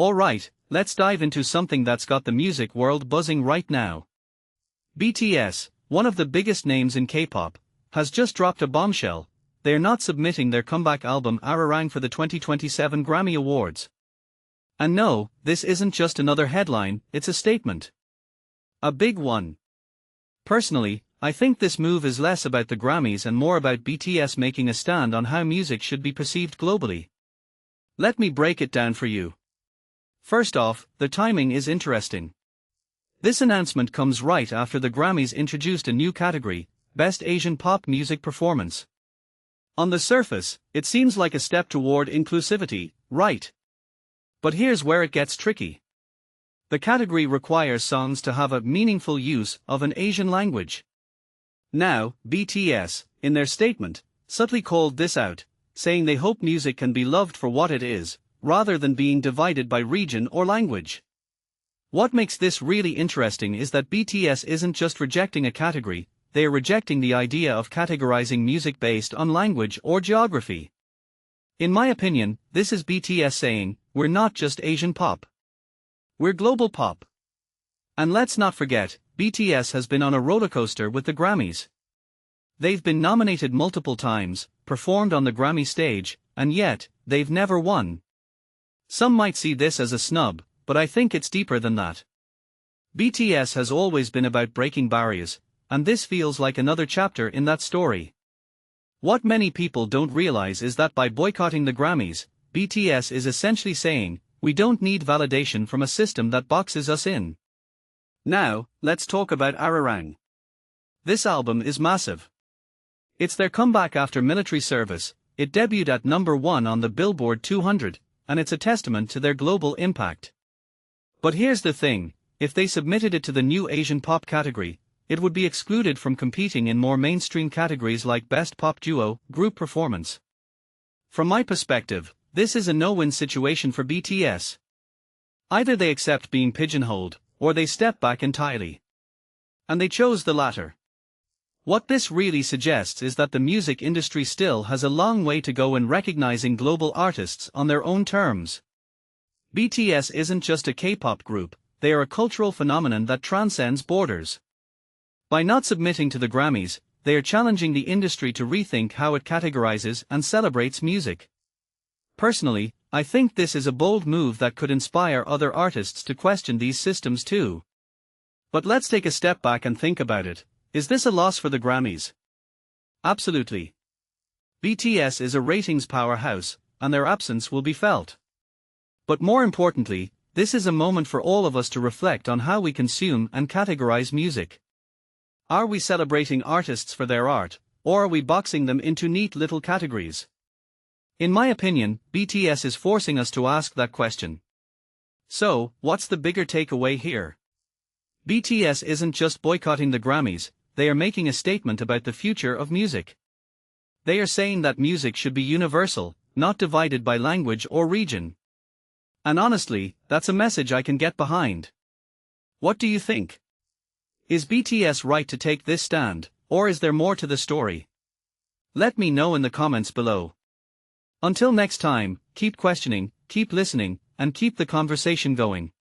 Alright, let's dive into something that's got the music world buzzing right now. BTS, one of the biggest names in K-pop, has just dropped a bombshell. They're not submitting their comeback album Arirang for the 2027 Grammy Awards. And no, this isn't just another headline, it's a statement. A big one. Personally, I think this move is less about the Grammys and more about BTS making a stand on how music should be perceived globally. Let me break it down for you. First off, the timing is interesting. This announcement comes right after the Grammys introduced a new category, Best Asian Pop Music Performance. On the surface, it seems like a step toward inclusivity, right? But here's where it gets tricky. The category requires songs to have a meaningful use of an Asian language. Now, BTS, in their statement, subtly called this out, saying they hope music can be loved for what it is, rather than being divided by region or language. What makes this really interesting is that BTS isn't just rejecting a category, they are rejecting the idea of categorizing music based on language or geography. In my opinion, this is BTS saying, we're not just Asian pop. We're global pop. And let's not forget, BTS has been on a rollercoaster with the Grammys. They've been nominated multiple times, performed on the Grammy stage, and yet, they've never won. Some might see this as a snub, but I think it's deeper than that. BTS has always been about breaking barriers, and this feels like another chapter in that story. What many people don't realize is that by boycotting the Grammys, BTS is essentially saying, we don't need validation from a system that boxes us in. Now, let's talk about Arirang. This album is massive. It's their comeback after military service, it debuted at #1 on the Billboard 200, and it's a testament to their global impact. But here's the thing, if they submitted it to the new Asian pop category, it would be excluded from competing in more mainstream categories like Best Pop Duo, Group Performance. From my perspective, this is a no-win situation for BTS. Either they accept being pigeonholed, or they step back entirely. And they chose the latter. What this really suggests is that the music industry still has a long way to go in recognizing global artists on their own terms. BTS isn't just a K-pop group, they are a cultural phenomenon that transcends borders. By not submitting to the Grammys, they are challenging the industry to rethink how it categorizes and celebrates music. Personally, I think this is a bold move that could inspire other artists to question these systems too. But let's take a step back and think about it. Is this a loss for the Grammys? Absolutely. BTS is a ratings powerhouse, and their absence will be felt. But more importantly, this is a moment for all of us to reflect on how we consume and categorize music. Are we celebrating artists for their art, or are we boxing them into neat little categories? In my opinion, BTS is forcing us to ask that question. So, what's the bigger takeaway here? BTS isn't just boycotting the Grammys, they are making a statement about the future of music. They are saying that music should be universal, not divided by language or region. And honestly, that's a message I can get behind. What do you think? Is BTS right to take this stand, or is there more to the story? Let me know in the comments below. Until next time, keep questioning, keep listening, and keep the conversation going.